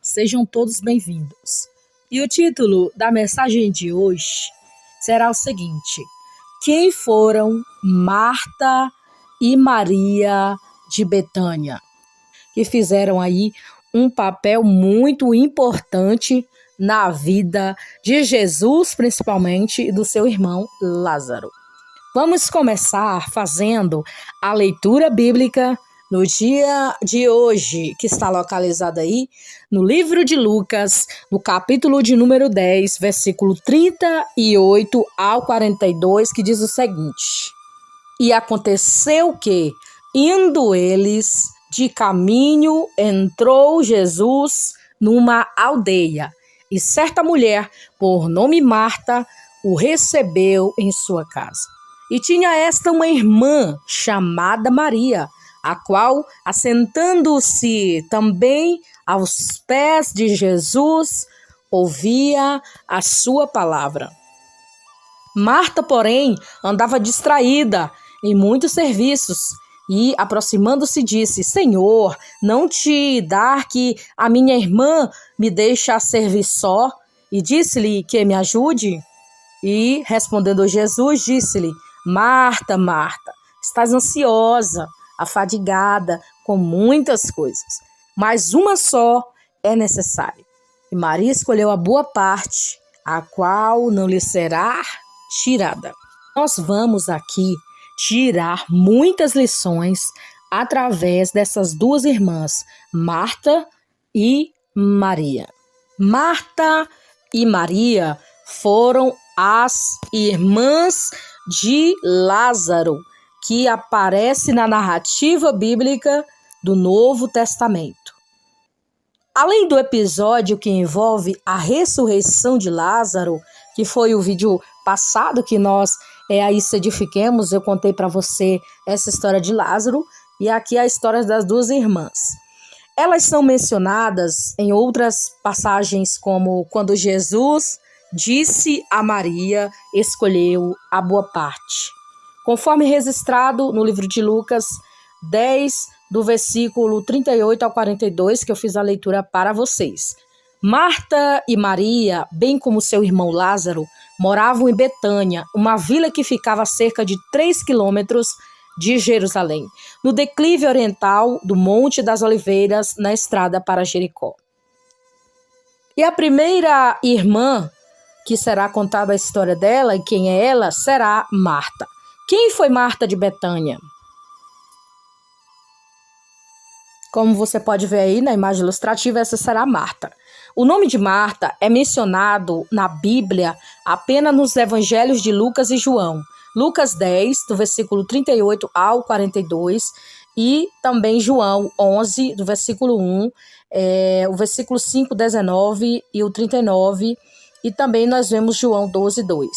sejam todos bem-vindos. E o título da mensagem de hoje será o seguinte: quem foram Marta e Maria de Betânia, que fizeram aí um papel muito importante na vida de Jesus, principalmente, e do seu irmão Lázaro. Vamos começar fazendo a leitura bíblica no dia de hoje, que está localizada aí no livro de Lucas, no capítulo de número 10, versículo 38 ao 42, que diz o seguinte: E aconteceu que, indo eles de caminho, entrou Jesus numa aldeia, e certa mulher, por nome Marta, o recebeu em sua casa. E tinha esta uma irmã chamada Maria, a qual, assentando-se também aos pés de Jesus, ouvia a sua palavra. Marta, porém, andava distraída em muitos serviços e, aproximando-se, disse: Senhor, não te dá que a minha irmã me deixe servir só? E disse-lhe que me ajude? E, respondendo Jesus, disse-lhe: Marta, Marta, estás ansiosa, afadigada com muitas coisas, mas uma só é necessária. E Maria escolheu a boa parte, a qual não lhe será tirada. Nós vamos aqui tirar muitas lições através dessas duas irmãs, Marta e Maria. Marta e Maria foram as irmãs de Lázaro, que aparece na narrativa bíblica do Novo Testamento. Além do episódio que envolve a ressurreição de Lázaro, que foi o vídeo passado que nós aí se edifiquemos, eu contei para você essa história de Lázaro, e aqui a história das duas irmãs. Elas são mencionadas em outras passagens, como quando Jesus disse a Maria, escolheu a boa parte. Conforme registrado no livro de Lucas 10, do versículo 38 ao 42, que eu fiz a leitura para vocês. Marta e Maria, bem como seu irmão Lázaro, moravam em Betânia, uma vila que ficava a cerca de 3 quilômetros de Jerusalém, no declive oriental do Monte das Oliveiras, na estrada para Jericó. E a primeira irmã que será contada a história dela, e quem é ela, será Marta. Quem foi Marta de Betânia? Como você pode ver aí na imagem ilustrativa, essa será Marta. O nome de Marta é mencionado na Bíblia apenas nos evangelhos de Lucas e João. Lucas 10, do versículo 38 ao 42, e também João 11, do versículo 1, o versículo 5, 19 e o 39, e também nós vemos João 12, 2.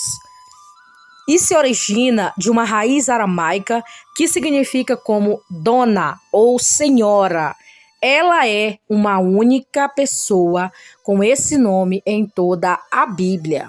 E se origina de uma raiz aramaica que significa como dona ou senhora. Ela é uma única pessoa com esse nome em toda a Bíblia.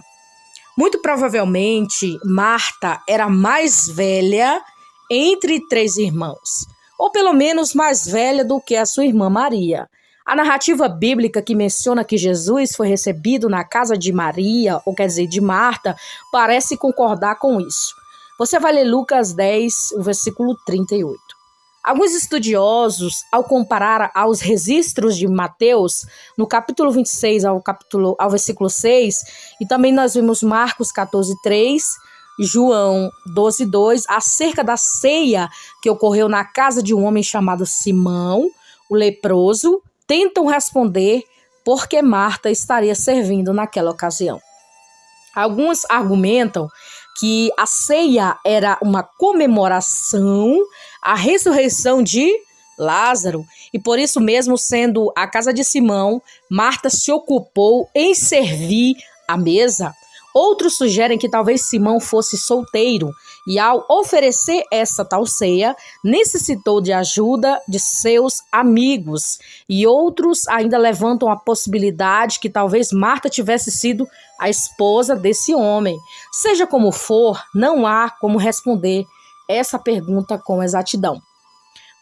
Muito provavelmente, Marta era a mais velha entre 3 irmãos, ou pelo menos mais velha do que a sua irmã Maria. A narrativa bíblica que menciona que Jesus foi recebido na casa de Maria, ou quer dizer, de Marta, parece concordar com isso. Você vai ler Lucas 10, o versículo 38. Alguns estudiosos, ao comparar aos registros de Mateus, no capítulo 26 ao versículo 6, e também nós vimos Marcos 14, 3, João 12, 2, acerca da ceia que ocorreu na casa de um homem chamado Simão, o leproso, tentam responder por que Marta estaria servindo naquela ocasião. Alguns argumentam que a ceia era uma comemoração à ressurreição de Lázaro, e por isso mesmo, sendo a casa de Simão, Marta se ocupou em servir a mesa. Outros sugerem que talvez Simão fosse solteiro e, ao oferecer essa tal ceia, necessitou de ajuda de seus amigos. E outros ainda levantam a possibilidade que talvez Marta tivesse sido a esposa desse homem. Seja como for, não há como responder essa pergunta com exatidão.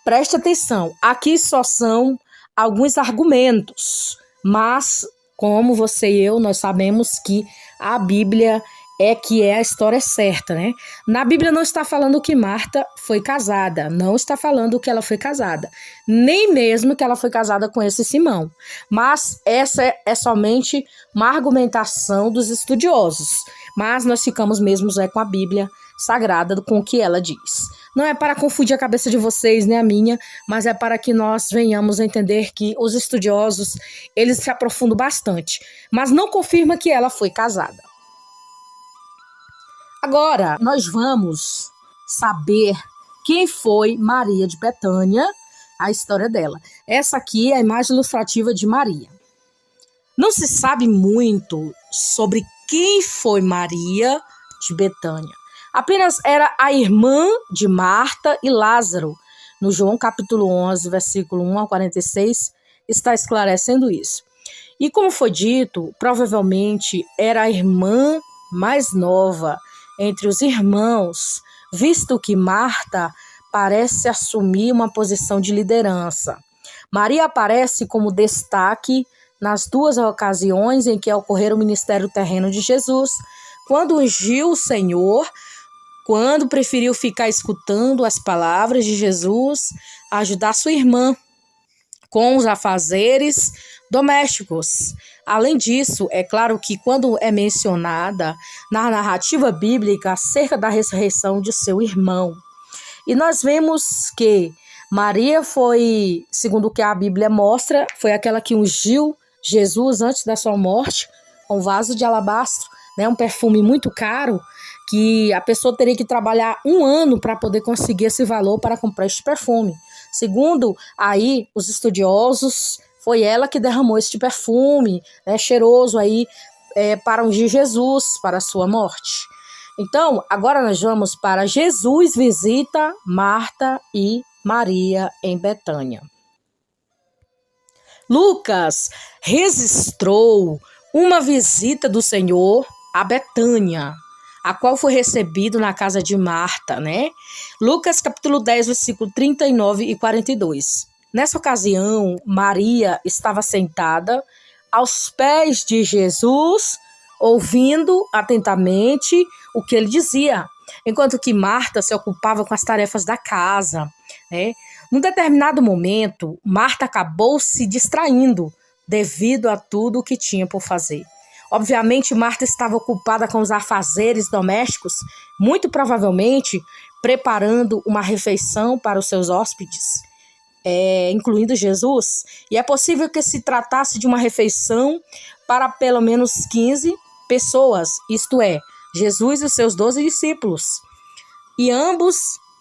Preste atenção, aqui só são alguns argumentos, mas como você e eu, nós sabemos que a Bíblia é a história certa, né? Na Bíblia não está falando que Marta foi casada, não está falando que ela foi casada, nem mesmo que ela foi casada com esse Simão. Mas essa é somente uma argumentação dos estudiosos. Mas nós ficamos mesmo com a Bíblia Sagrada, com o que ela diz. Não é para confundir a cabeça de vocês, nem a minha, mas é para que nós venhamos a entender que os estudiosos, eles se aprofundam bastante, mas não confirma que ela foi casada. Agora, nós vamos saber quem foi Maria de Betânia, a história dela. Essa aqui é a imagem ilustrativa de Maria. Não se sabe muito sobre quem foi Maria de Betânia. Apenas era a irmã de Marta e Lázaro. No João capítulo 11, versículo 1 ao 46, está esclarecendo isso. E como foi dito, provavelmente era a irmã mais nova entre os irmãos, visto que Marta parece assumir uma posição de liderança. Maria aparece como destaque nas duas ocasiões em que ocorreram o ministério terreno de Jesus, quando ungiu o Senhor, quando preferiu ficar escutando as palavras de Jesus, ajudar sua irmã com os afazeres domésticos. Além disso, é claro que quando é mencionada na narrativa bíblica acerca da ressurreição de seu irmão. E nós vemos que Maria foi, segundo o que a Bíblia mostra, foi aquela que ungiu Jesus antes da sua morte, com um vaso de alabastro, né, um perfume muito caro, que a pessoa teria que trabalhar 1 ano para poder conseguir esse valor para comprar este perfume. Segundo aí os estudiosos, foi ela que derramou este perfume, né, cheiroso aí, para ungir Jesus para a sua morte. Então, agora nós vamos para Jesus visita Marta e Maria em Betânia. Lucas registrou uma visita do Senhor a Betânia, a qual foi recebido na casa de Marta, né? Lucas capítulo 10, versículo 39 e 42. Nessa ocasião, Maria estava sentada aos pés de Jesus, ouvindo atentamente o que ele dizia, enquanto que Marta se ocupava com as tarefas da casa, né? Num determinado momento, Marta acabou se distraindo devido a tudo o que tinha por fazer. Obviamente, Marta estava ocupada com os afazeres domésticos, muito provavelmente preparando uma refeição para os seus hóspedes, incluindo Jesus. E é possível que se tratasse de uma refeição para pelo menos 15 pessoas, isto é, Jesus e os seus 12 discípulos. E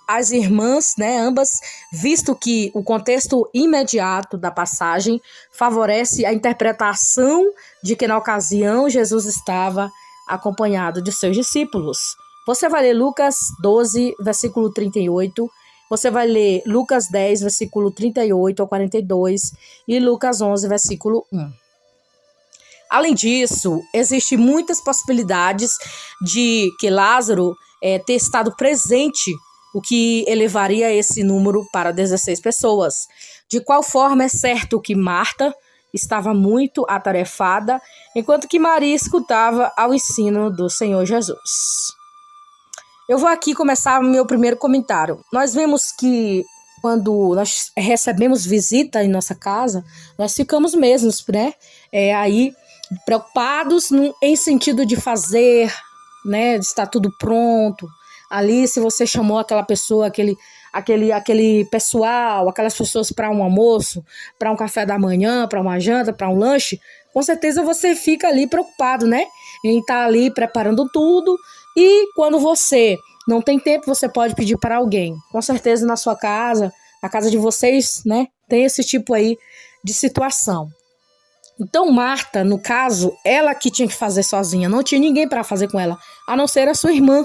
as irmãs, né, ambas, visto que o contexto imediato da passagem favorece a interpretação de que na ocasião Jesus estava acompanhado de seus discípulos. Você vai ler Lucas 12, versículo 38, você vai ler Lucas 10, versículo 38 ao 42 e Lucas 11, versículo 1. Além disso, existem muitas possibilidades de que Lázaro ter estado presente, o que elevaria esse número para 16 pessoas. De qual forma, é certo que Marta estava muito atarefada, enquanto que Maria escutava ao ensino do Senhor Jesus. Eu vou aqui começar o meu primeiro comentário. Nós vemos que quando nós recebemos visita em nossa casa, nós ficamos mesmos, né? Aí preocupados em sentido de fazer, né? De estar tudo pronto. Ali, se você chamou aquela pessoa, aquele pessoal, aquelas pessoas para um almoço, para um café da manhã, para uma janta, para um lanche, com certeza você fica ali preocupado, né? Em estar ali preparando tudo. E quando você não tem tempo, você pode pedir para alguém. Com certeza na sua casa, na casa de vocês, né? Tem esse tipo aí de situação. Então Marta, no caso, ela que tinha que fazer sozinha, não tinha ninguém para fazer com ela, a não ser a sua irmã.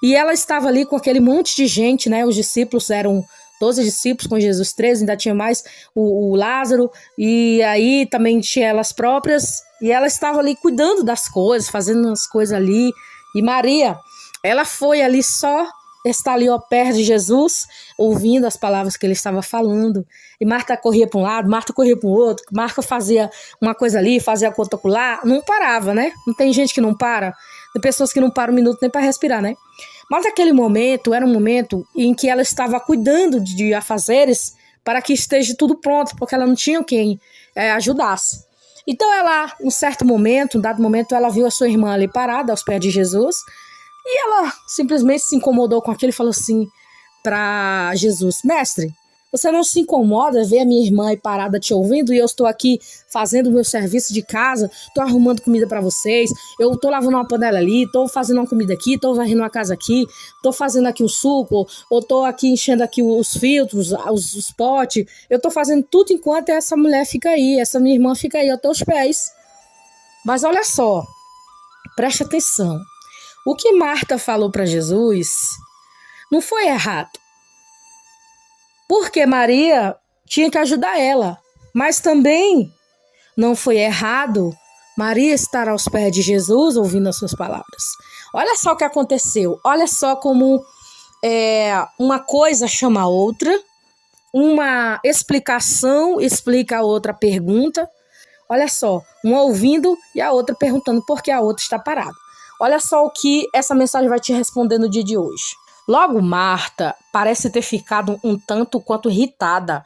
E ela estava ali com aquele monte de gente, né? Os discípulos eram 12 discípulos, com Jesus 13, ainda tinha mais o Lázaro, e aí também tinha elas próprias, e ela estava ali cuidando das coisas, fazendo as coisas ali. E Maria, ela foi ali só está ali ao pé de Jesus, ouvindo as palavras que ele estava falando. E Marta corria para um lado, Marta corria para o outro, Marta fazia uma coisa ali, fazia a outra lá, não parava, né? Não tem gente que não para, tem pessoas que não param um minuto nem para respirar, né? Mas aquele momento era um momento em que ela estava cuidando de afazeres para que esteja tudo pronto, porque ela não tinha quem ajudasse. Então ela, um certo momento, um dado momento, ela viu a sua irmã ali parada aos pés de Jesus e ela simplesmente se incomodou com aquilo e falou assim para Jesus: mestre, você não se incomoda ver a minha irmã aí parada te ouvindo e eu estou aqui fazendo o meu serviço de casa, estou arrumando comida para vocês, eu estou lavando uma panela ali, estou fazendo uma comida aqui, estou varrendo uma casa aqui, estou fazendo aqui um suco, ou estou aqui enchendo aqui os filtros, os potes, eu estou fazendo tudo enquanto essa mulher fica aí, essa minha irmã fica aí aos teus pés. Mas olha só, preste atenção, o que Marta falou para Jesus não foi errado, porque Maria tinha que ajudar ela. Mas também não foi errado Maria estar aos pés de Jesus ouvindo as suas palavras. Olha só o que aconteceu. Olha só como uma coisa chama a outra. Uma explicação explica a outra pergunta. Olha só, uma ouvindo e a outra perguntando por que a outra está parada. Olha só o que essa mensagem vai te responder no dia de hoje. Logo, Marta parece ter ficado um tanto quanto irritada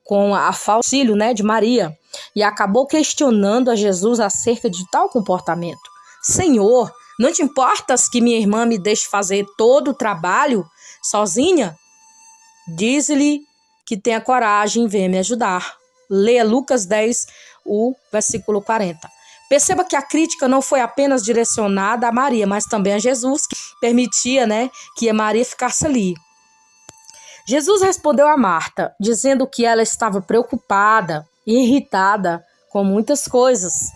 com a falta de auxílio, de Maria, e acabou questionando a Jesus acerca de tal comportamento. Senhor, não te importas que minha irmã me deixe fazer todo o trabalho sozinha? Diz-lhe que tenha coragem e venha me ajudar. Leia Lucas 10, o versículo 40. Perceba que a crítica não foi apenas direcionada a Maria, mas também a Jesus, que permitia, que a Maria ficasse ali. Jesus respondeu a Marta, dizendo que ela estava preocupada e irritada com muitas coisas,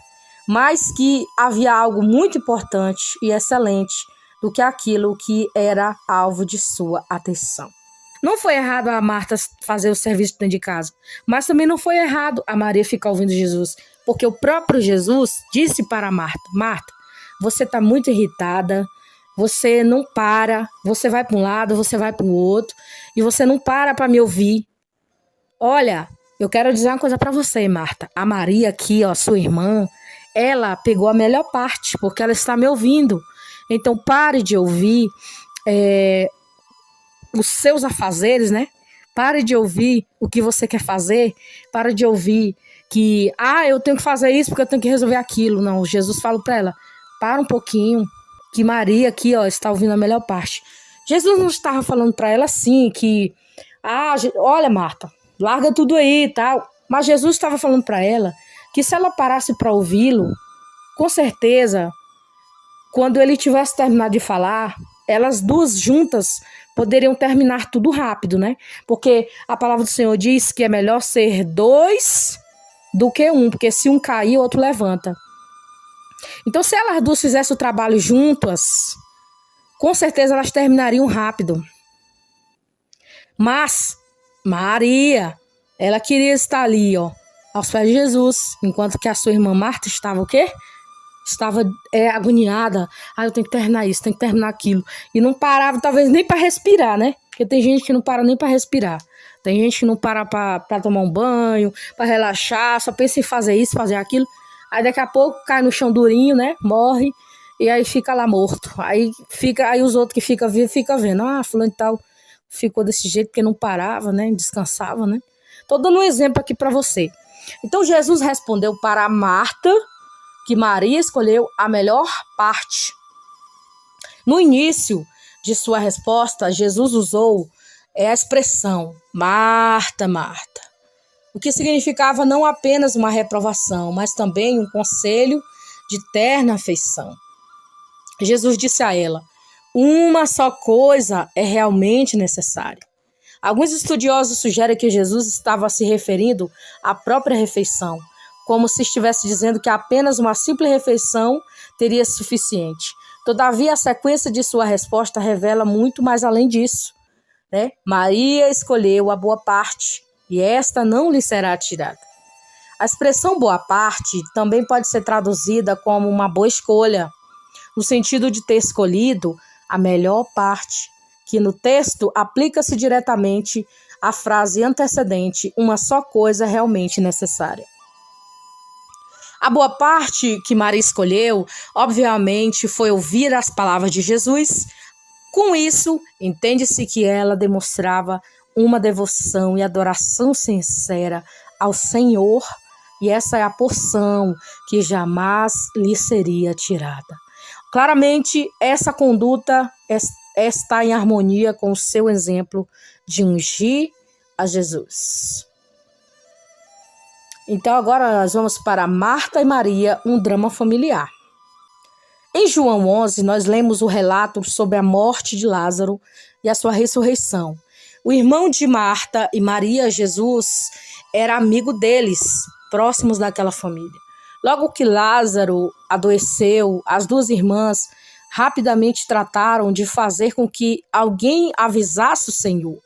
mas que havia algo muito importante e excelente do que aquilo que era alvo de sua atenção. Não foi errado a Marta fazer o serviço dentro de casa, mas também não foi errado a Maria ficar ouvindo Jesus, porque o próprio Jesus disse para Marta: Marta, você está muito irritada, você não para, você vai para um lado, você vai para o outro, e você não para me ouvir. Olha, eu quero dizer uma coisa para você, Marta. A Maria aqui, sua irmã, ela pegou a melhor parte, porque ela está me ouvindo. Então pare de ouvir os seus afazeres, Pare de ouvir o que você quer fazer. Pare de ouvir que, eu tenho que fazer isso porque eu tenho que resolver aquilo. Não, Jesus falou para ela: para um pouquinho, que Maria aqui, está ouvindo a melhor parte. Jesus não estava falando para ela assim, que, olha, Marta, larga tudo aí e tal. Mas Jesus estava falando para ela que se ela parasse para ouvi-lo, com certeza, quando ele tivesse terminado de falar, elas duas juntas poderiam terminar tudo rápido, Porque a palavra do Senhor diz que é melhor ser dois do que um, porque se um cair, o outro levanta. Então, se elas duas fizessem o trabalho juntas, com certeza elas terminariam rápido. Mas Maria, ela queria estar ali, aos pés de Jesus, enquanto que a sua irmã Marta estava o quê? Estava agoniada. Eu tenho que terminar isso, tenho que terminar aquilo. E não parava, talvez, nem para respirar, Porque tem gente que não para nem para respirar. Tem gente que não para para tomar um banho, para relaxar, só pensa em fazer isso, fazer aquilo. Aí daqui a pouco cai no chão durinho, morre, e aí fica lá morto. Aí os outros que ficam vivos ficam vendo: fulano e tal ficou desse jeito porque não parava, descansava, Tô dando um exemplo aqui para você. Então Jesus respondeu para Marta que Maria escolheu a melhor parte. No início de sua resposta, Jesus usou a expressão Marta, Marta, o que significava não apenas uma reprovação, mas também um conselho de terna afeição. Jesus disse a ela: uma só coisa é realmente necessária. Alguns estudiosos sugerem que Jesus estava se referindo à própria refeição, como se estivesse dizendo que apenas uma simples refeição teria suficiente. Todavia, a sequência de sua resposta revela muito mais além disso. Maria escolheu a boa parte, e esta não lhe será tirada. A expressão boa parte também pode ser traduzida como uma boa escolha, no sentido de ter escolhido a melhor parte, que no texto aplica-se diretamente à frase antecedente, uma só coisa é realmente necessária. A boa parte que Maria escolheu, obviamente, foi ouvir as palavras de Jesus. Com isso, entende-se que ela demonstrava uma devoção e adoração sincera ao Senhor, e essa é a porção que jamais lhe seria tirada. Claramente, essa conduta está em harmonia com o seu exemplo de ungir a Jesus. Então, agora nós vamos para Marta e Maria, um drama familiar. Em João 11, nós lemos o relato sobre a morte de Lázaro e a sua ressurreição. O irmão de Marta e Maria, Jesus, era amigo deles, próximos daquela família. Logo que Lázaro adoeceu, as duas irmãs rapidamente trataram de fazer com que alguém avisasse o Senhor,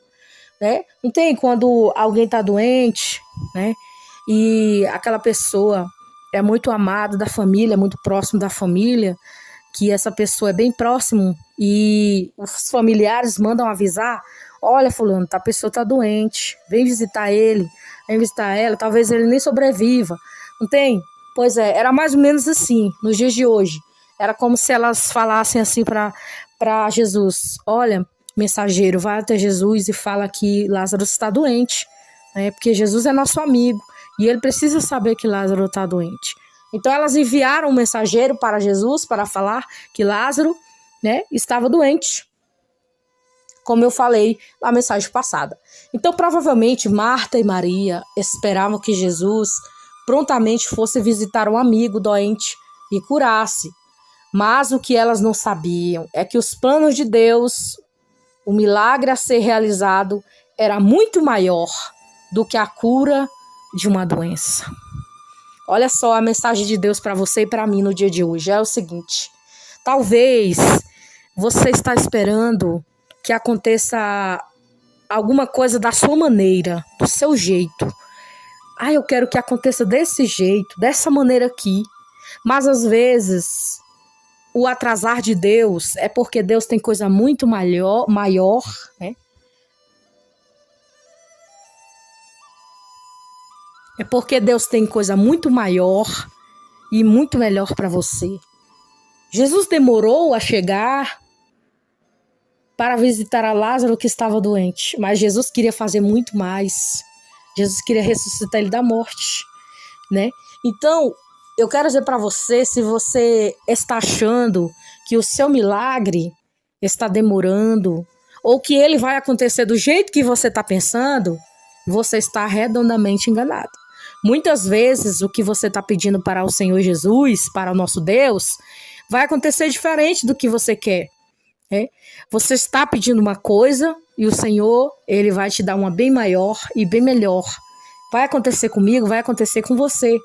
né? Não tem quando alguém está doente, né? E aquela pessoa é muito amada da família, muito próximo da família, que essa pessoa é bem próximo e os familiares mandam avisar: olha, fulano, a pessoa está doente, vem visitar ele, vem visitar ela, talvez ele nem sobreviva. Não tem? Pois é, era mais ou menos assim, nos dias de hoje. Era como se elas falassem assim para Jesus: olha, mensageiro, vai até Jesus e fala que Lázaro está doente, né? Porque Jesus é nosso amigo e ele precisa saber que Lázaro está doente. Então elas enviaram um mensageiro para Jesus para falar que Lázaro, né, estava doente, como eu falei na mensagem passada. Então provavelmente Marta e Maria esperavam que Jesus prontamente fosse visitar um amigo doente e curasse. Mas o que elas não sabiam é que os planos de Deus, o milagre a ser realizado, era muito maior do que a cura de uma doença. Olha só a mensagem de Deus para você e para mim no dia de hoje. É o seguinte: talvez você está esperando que aconteça alguma coisa da sua maneira, do seu jeito. Eu quero que aconteça desse jeito, dessa maneira aqui. Mas às vezes o atrasar de Deus é porque Deus tem coisa muito maior, né? É porque Deus tem coisa muito maior e muito melhor para você. Jesus demorou a chegar para visitar a Lázaro que estava doente, mas Jesus queria fazer muito mais. Jesus queria ressuscitar ele da morte, né? Então, eu quero dizer para você, se você está achando que o seu milagre está demorando, ou que ele vai acontecer do jeito que você está pensando, você está redondamente enganado. Muitas vezes o que você está pedindo para o Senhor Jesus, para o nosso Deus, vai acontecer diferente do que você quer. Né? Você está pedindo uma coisa e o Senhor, ele vai te dar uma bem maior e bem melhor. Vai acontecer comigo, vai acontecer com você.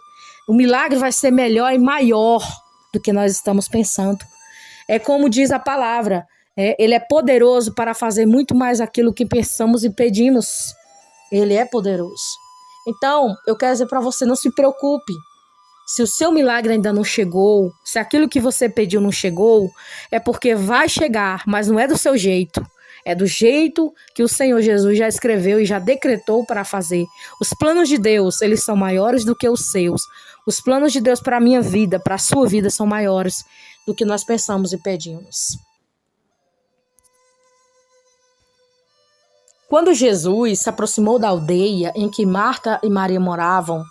O milagre vai ser melhor e maior do que nós estamos pensando. É como diz a palavra, ele é poderoso para fazer muito mais aquilo que pensamos e pedimos. Ele é poderoso. Então, eu quero dizer para você, não se preocupe. Se o seu milagre ainda não chegou, se aquilo que você pediu não chegou, é porque vai chegar, mas não é do seu jeito. É do jeito que o Senhor Jesus já escreveu e já decretou para fazer. Os planos de Deus, eles são maiores do que os seus. Os planos de Deus para a minha vida, para a sua vida, são maiores do que nós pensamos e pedimos. Quando Jesus se aproximou da aldeia em que Marta e Maria moravam,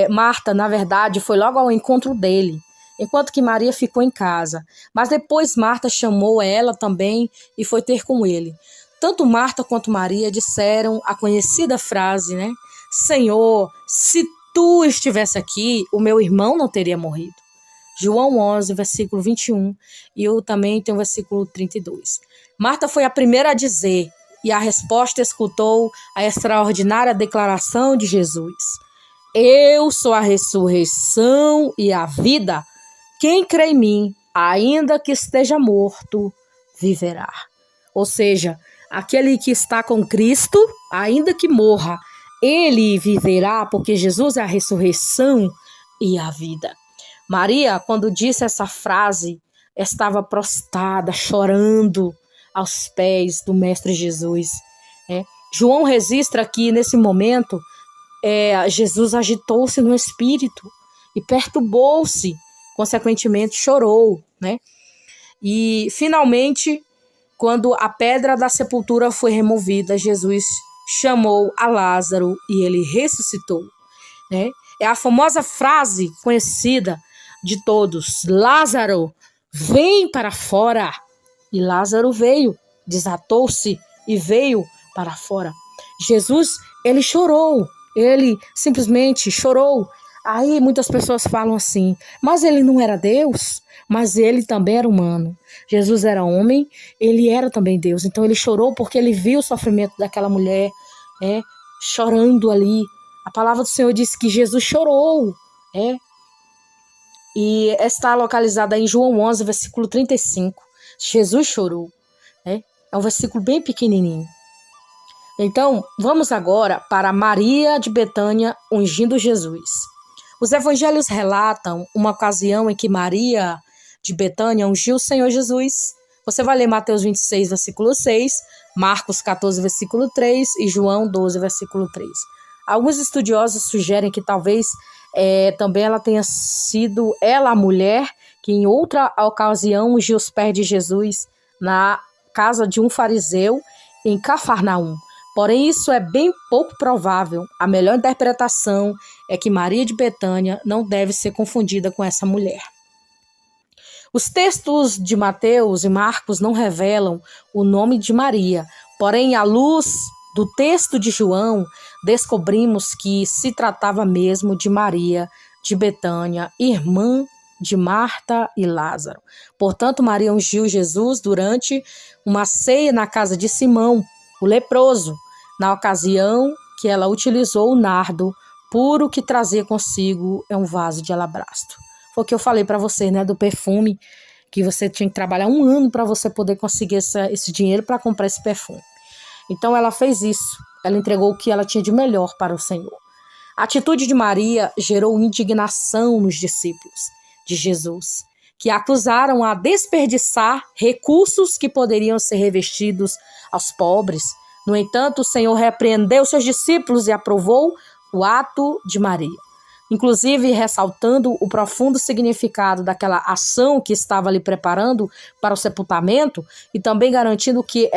Marta, na verdade, foi logo ao encontro dele, enquanto que Maria ficou em casa. Mas depois Marta chamou ela também e foi ter com ele. Tanto Marta quanto Maria disseram a conhecida frase, né? Senhor, se tu estivesse aqui, o meu irmão não teria morrido. João 11, versículo 21, e eu também tenho o versículo 32. Marta foi a primeira a dizer, e a resposta escutou a extraordinária declaração de Jesus. Eu sou a ressurreição e a vida. Quem crê em mim, ainda que esteja morto, viverá. Ou seja, aquele que está com Cristo, ainda que morra, ele viverá, porque Jesus é a ressurreição e a vida. Maria, quando disse essa frase, estava prostrada, chorando aos pés do Mestre Jesus. João registra que, nesse momento, Jesus agitou-se no espírito e perturbou-se, consequentemente chorou, E, finalmente, quando a pedra da sepultura foi removida, Jesus chamou a Lázaro e ele ressuscitou. É a famosa frase conhecida de todos: Lázaro, vem para fora. E Lázaro veio, desatou-se e veio para fora. Jesus, ele chorou, ele simplesmente chorou. Aí muitas pessoas falam assim, mas ele não era Deus? Mas ele também era humano. Jesus era homem, ele era também Deus. Então ele chorou porque ele viu o sofrimento daquela mulher, chorando ali. A palavra do Senhor diz que Jesus chorou, E está localizada em João 11, versículo 35. Jesus chorou, É um versículo bem pequenininho. Então, vamos agora para Maria de Betânia ungindo Jesus. Os evangelhos relatam uma ocasião em que Maria de Betânia ungiu o Senhor Jesus. Você vai ler Mateus 26, versículo 6, Marcos 14, versículo 3 e João 12, versículo 3. Alguns estudiosos sugerem que talvez também ela tenha sido ela a mulher que em outra ocasião ungiu os pés de Jesus na casa de um fariseu em Cafarnaum. Porém, isso é bem pouco provável. A melhor interpretação é que Maria de Betânia não deve ser confundida com essa mulher. Os textos de Mateus e Marcos não revelam o nome de Maria, porém, à luz do texto de João, descobrimos que se tratava mesmo de Maria de Betânia, irmã de Marta e Lázaro. Portanto, Maria ungiu Jesus durante uma ceia na casa de Simão, o leproso, na ocasião que ela utilizou o nardo puro que trazia consigo um vaso de alabastro. Foi o que eu falei para você, do perfume, que você tinha que trabalhar 1 ano para você poder conseguir esse dinheiro para comprar esse perfume. Então ela fez isso, ela entregou o que ela tinha de melhor para o Senhor. A atitude de Maria gerou indignação nos discípulos de Jesus, que acusaram a desperdiçar recursos que poderiam ser revestidos aos pobres. No entanto, o Senhor repreendeu seus discípulos e aprovou o ato de Maria, inclusive ressaltando o profundo significado daquela ação que estava ali preparando para o sepultamento e também garantindo que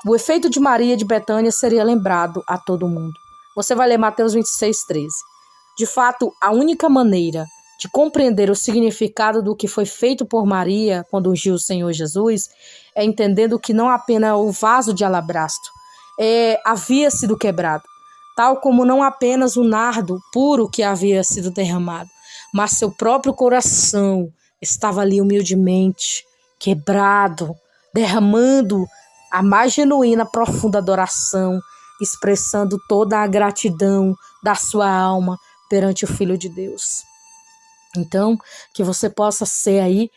o efeito de Maria de Betânia seria lembrado a todo mundo. Você vai ler Mateus 26, 13. De fato, a única maneira de compreender o significado do que foi feito por Maria quando ungiu o Senhor Jesus é entendendo que não apenas o vaso de alabastro havia sido quebrado, tal como não apenas o nardo puro que havia sido derramado, mas seu próprio coração estava ali humildemente quebrado, derramando a mais genuína, profunda adoração, expressando toda a gratidão da sua alma perante o Filho de Deus. Então, que você possa ser aí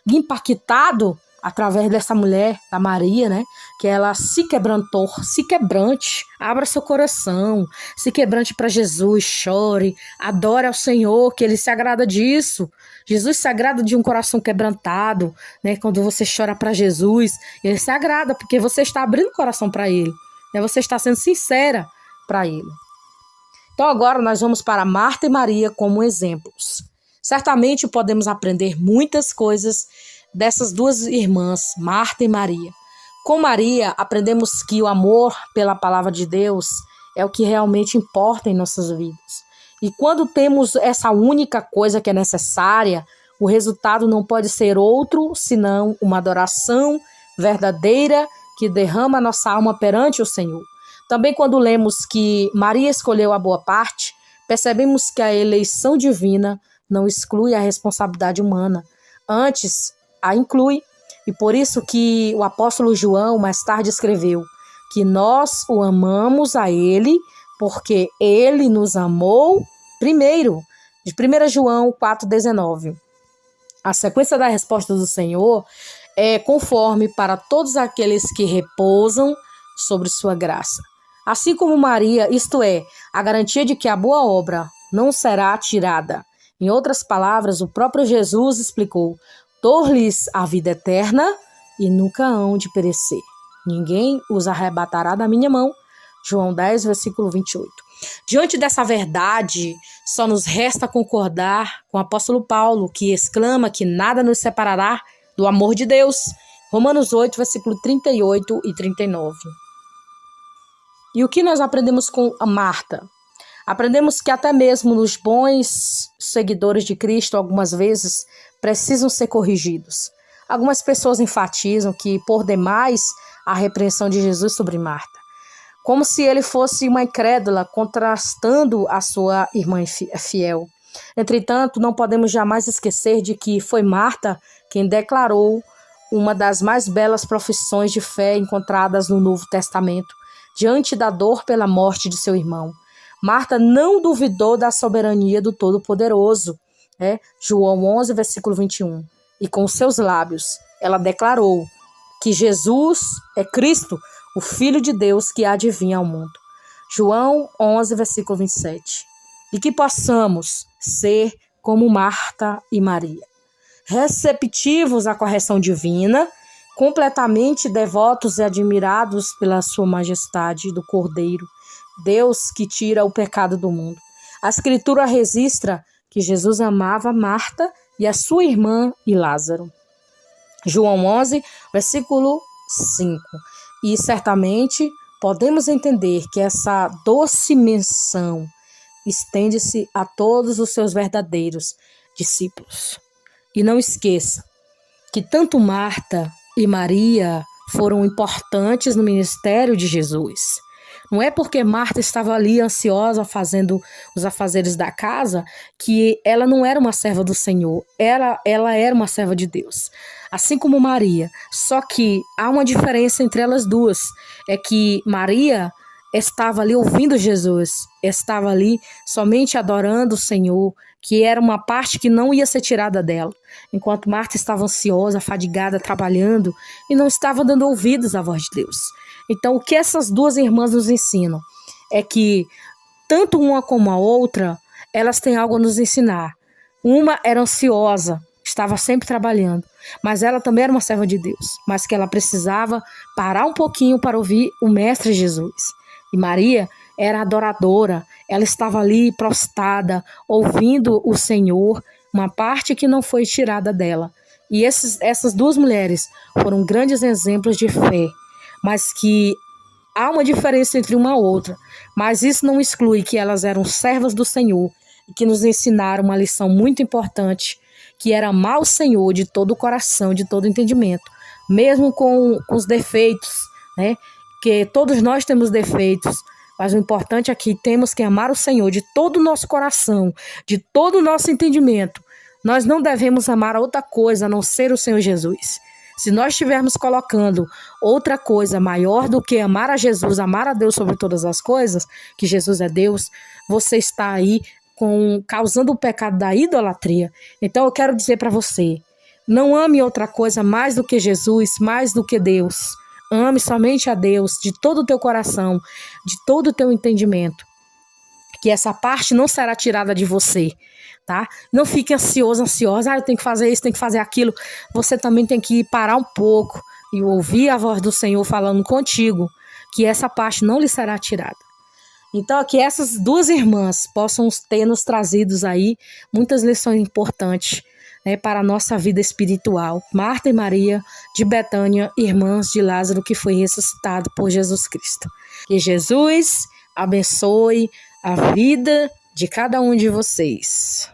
impactado através dessa mulher, da Maria, que ela se quebrante, abra seu coração, se quebrante para Jesus, chore, adore ao Senhor, que Ele se agrada disso. Jesus se agrada de um coração quebrantado, quando você chora para Jesus, Ele se agrada, porque você está abrindo o coração para Ele, você está sendo sincera para Ele. Então agora nós vamos para Marta e Maria como exemplos. Certamente podemos aprender muitas coisas dessas duas irmãs, Marta e Maria. Com Maria, aprendemos que o amor pela palavra de Deus é o que realmente importa em nossas vidas. E quando temos essa única coisa que é necessária, o resultado não pode ser outro senão uma adoração verdadeira que derrama nossa alma perante o Senhor. Também quando lemos que Maria escolheu a boa parte, percebemos que a eleição divina não exclui a responsabilidade humana, antes a inclui. E por isso que o apóstolo João mais tarde escreveu que nós o amamos a Ele porque Ele nos amou primeiro. De 1 João 4,19. A sequência da resposta do Senhor é conforme para todos aqueles que repousam sobre sua graça. Assim como Maria, isto é, a garantia de que a boa obra não será tirada Em outras palavras, o próprio Jesus explicou: dou-lhes a vida eterna e nunca hão de perecer. Ninguém os arrebatará da minha mão. João 10, versículo 28. Diante dessa verdade, só nos resta concordar com o apóstolo Paulo, que exclama que nada nos separará do amor de Deus. Romanos 8, versículo 38 e 39. E o que nós aprendemos com a Marta? Aprendemos que até mesmo os bons seguidores de Cristo, algumas vezes, precisam ser corrigidos. Algumas pessoas enfatizam que, por demais, a repreensão de Jesus sobre Marta, como se ele fosse uma incrédula, contrastando a sua irmã fiel. Entretanto, não podemos jamais esquecer de que foi Marta quem declarou uma das mais belas profissões de fé encontradas no Novo Testamento, diante da dor pela morte de seu irmão. Marta não duvidou da soberania do Todo-Poderoso, João 11, versículo 21. E com seus lábios, ela declarou que Jesus é Cristo, o Filho de Deus que há de vir ao mundo. João 11, versículo 27. E que possamos ser como Marta e Maria, receptivos à correção divina, completamente devotos e admirados pela sua majestade do Cordeiro, Deus que tira o pecado do mundo. A Escritura registra que Jesus amava Marta e a sua irmã e Lázaro. João 11, versículo 5. E certamente podemos entender que essa doce menção estende-se a todos os seus verdadeiros discípulos. E não esqueça que tanto Marta e Maria foram importantes no ministério de Jesus. Não é porque Marta estava ali ansiosa fazendo os afazeres da casa que ela não era uma serva do Senhor. Ela era uma serva de Deus. Assim como Maria. Só que há uma diferença entre elas duas. É que Maria estava ali ouvindo Jesus. Estava ali somente adorando o Senhor, que era uma parte que não ia ser tirada dela. Enquanto Marta estava ansiosa, fadigada, trabalhando e não estava dando ouvidos à voz de Deus. Então, o que essas duas irmãs nos ensinam é que, tanto uma como a outra, elas têm algo a nos ensinar. Uma era ansiosa, estava sempre trabalhando, mas ela também era uma serva de Deus, mas que ela precisava parar um pouquinho para ouvir o Mestre Jesus. E Maria era adoradora, ela estava ali prostrada, ouvindo o Senhor, uma parte que não foi tirada dela. E essas duas mulheres foram grandes exemplos de fé, mas que há uma diferença entre uma e outra, mas isso não exclui que elas eram servas do Senhor e que nos ensinaram uma lição muito importante, que era amar o Senhor de todo o coração, de todo o entendimento, mesmo com os defeitos, que todos nós temos defeitos, mas o importante é que temos que amar o Senhor de todo o nosso coração, de todo o nosso entendimento. Nós não devemos amar outra coisa a não ser o Senhor Jesus. Se nós estivermos colocando outra coisa maior do que amar a Jesus, amar a Deus sobre todas as coisas, que Jesus é Deus, você está aí causando o pecado da idolatria. Então eu quero dizer para você, não ame outra coisa mais do que Jesus, mais do que Deus. Ame somente a Deus de todo o teu coração, de todo o teu entendimento. Que essa parte não será tirada de você, tá? Não fique ansiosa, eu tenho que fazer isso, tenho que fazer aquilo. Você também tem que parar um pouco e ouvir a voz do Senhor falando contigo, que essa parte não lhe será tirada. Então, que essas duas irmãs possam ter nos trazido aí muitas lições importantes, para a nossa vida espiritual. Marta e Maria de Betânia, irmãs de Lázaro, que foi ressuscitado por Jesus Cristo. Que Jesus abençoe a vida de cada um de vocês.